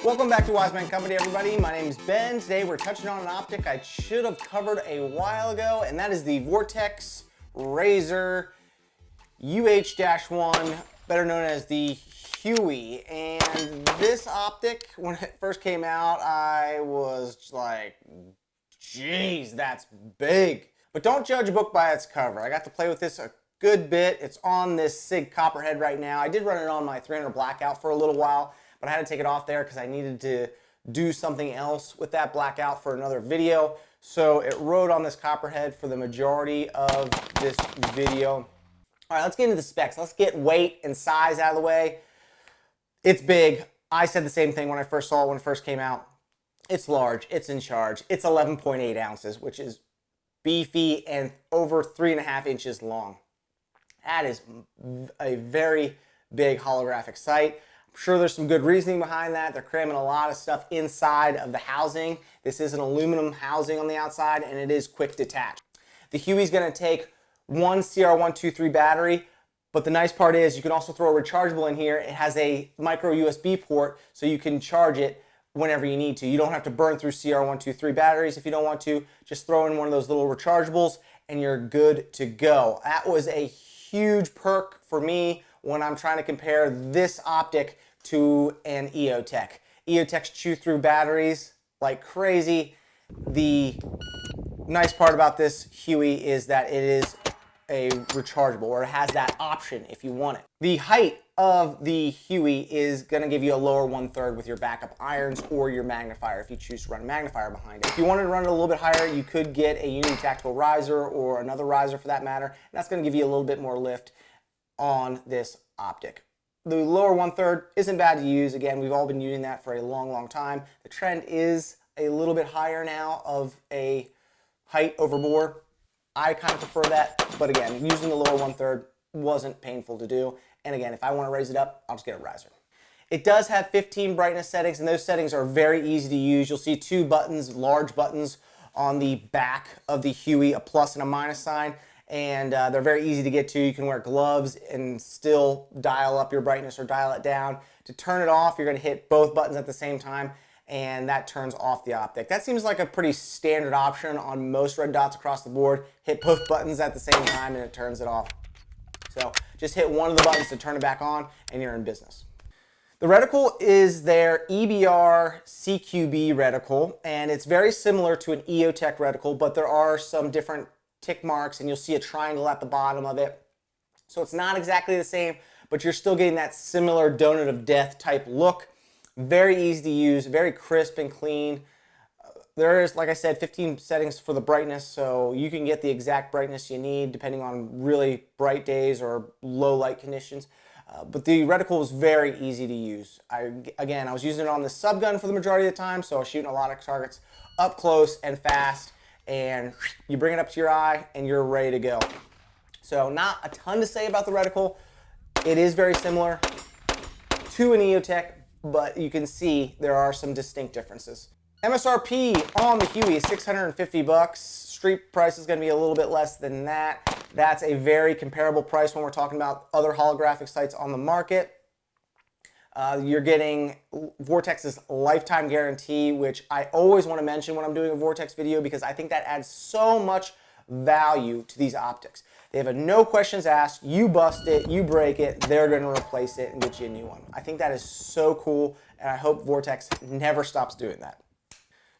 Welcome back to Wise Man Company, everybody. My name is Ben. Today we're touching on an optic I should have covered a while ago, and that is the Vortex UH-1, better known as the Huey. And this optic, when it first came out, I was like, geez, that's big. But don't judge a book by its cover. I got to play with this a good bit. It's on this SIG Copperhead right now. I did run it on my 300 blackout for a little while, but I had to take it off there because I needed to do something else with that blackout for another video. So it rode on this Copperhead for the majority of this video. All right, let's get into the specs. Let's get weight and size out of the way. It's big. I said the same thing when I first saw it when it first came out. It's large, it's in charge. It's 11.8 ounces, which is beefy and over 3.5 inches long. That is a very big holographic sight. I'm sure there's some good reasoning behind that. They're cramming a lot of stuff inside of the housing. This is an aluminum housing on the outside, and it is quick detach. The Huey's gonna take one CR123 battery, but the nice part is you can also throw a rechargeable in here. It has a micro USB port, so you can charge it whenever you need to. You don't have to burn through CR123 batteries if you don't want to. Just throw in one of those little rechargeables and you're good to go. That was a huge perk for me when I'm trying to compare this optic to an EOTech. EOTechs chew through batteries like crazy. The nice part about this Huey is that it is a rechargeable, or it has that option if you want it. The height of the Huey is going to give you a lower 1/3 with your backup irons or your magnifier if you choose to run a magnifier behind it. If you wanted to run it a little bit higher, you could get a Unity Tactical riser or another riser for that matter, and that's going to give you a little bit more lift on this optic. The lower 1/3 isn't bad to use. Again, we've all been using that for a long time. The trend is a little bit higher now of a height over bore. I kind of prefer that, but again, using the lower 1/3 wasn't painful to do. And again, if I want to raise it up, I'll just get a riser. It does have 15 brightness settings, and those settings are very easy to use. You'll see two buttons, large buttons on the back of the Huey, a plus and a minus sign, and they're very easy to get to. You can wear gloves and still dial up your brightness or dial it down. To turn it off, you're going to hit both buttons at the same time, and that turns off the optic. That seems like a pretty standard option on most red dots across the board. Hit both buttons at the same time and it turns it off. So just hit one of the buttons to turn it back on and you're in business. The reticle is their EBR CQB reticle, and it's very similar to an EOTech reticle, but there are some different tick marks and you'll see a triangle at the bottom of it. So it's not exactly the same, but you're still getting that similar donut of death type look. Very easy to use, very crisp and clean. There is, like I said, 15 settings for the brightness, so you can get the exact brightness you need depending on really bright days or low light conditions. But the reticle is very easy to use. I was using it on the subgun for the majority of the time, so I was shooting a lot of targets up close and fast, and you bring it up to your eye and you're ready to go. So not a ton to say about the reticle. It is very similar to an EOTech, but you can see there are some distinct differences. MSRP on the Huey is $650. Street price is going to be a little bit less than that. That's a very comparable price when we're talking about other holographic sights on the market. You're getting Vortex's lifetime guarantee, which I always want to mention when I'm doing a Vortex video because I think that adds so much value to these optics. They have a no questions asked, you bust it, you break it, they're going to replace it and get you a new one. I think that is so cool, and I hope Vortex never stops doing that.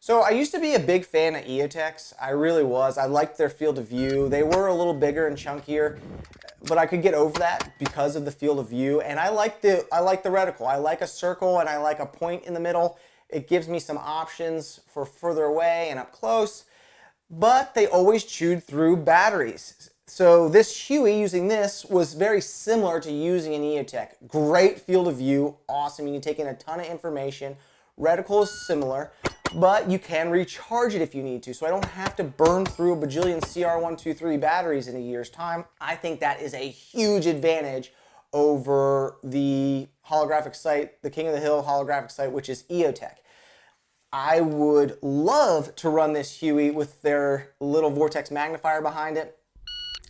So I used to be a big fan of EOTechs. I really was. I liked their field of view. They were a little bigger and chunkier, but I could get over that because of the field of view. And I like the reticle. I like a circle and I like a point in the middle. It gives me some options for further away and up close, but they always chewed through batteries. So this Huey, using this, was very similar to using an EOTech. Great field of view, awesome. You can take in a ton of information. Reticle is similar, but you can recharge it if you need to. So I don't have to burn through a bajillion CR123 batteries in a year's time. I think that is a huge advantage over the holographic sight, the King of the Hill holographic sight, which is EOTech. I would love to run this Huey with their little Vortex magnifier behind it.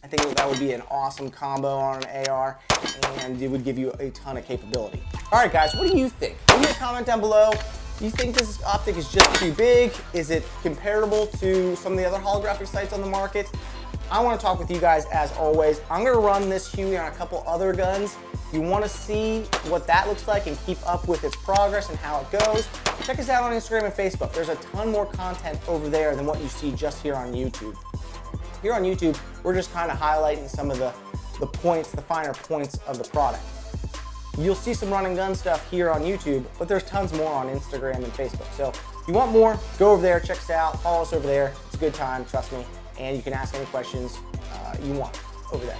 I think that would be an awesome combo on an AR, and it would give you a ton of capability. All right, guys, what do you think? Leave me a comment down below. Do you think this optic is just too big? Is it comparable to some of the other holographic sights on the market? I want to talk with you guys as always. I'm going to run this Huey on a couple other guns. If you want to see what that looks like and keep up with its progress and how it goes, check us out on Instagram and Facebook. There's a ton more content over there than what you see just here on YouTube. Here on YouTube, we're just kind of highlighting some of the points, the finer points of the product. You'll see some run and gun stuff here on YouTube, but there's tons more on Instagram and Facebook. So if you want more, go over there, check us out, follow us over there. It's a good time, trust me. And you can ask any questions you want over there.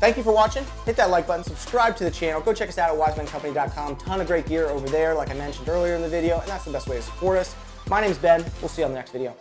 Thank you for watching. Hit that like button, subscribe to the channel. Go check us out at wisemancompany.com. Ton of great gear over there, like I mentioned earlier in the video, and that's the best way to support us. My name's Ben. We'll see you on the next video.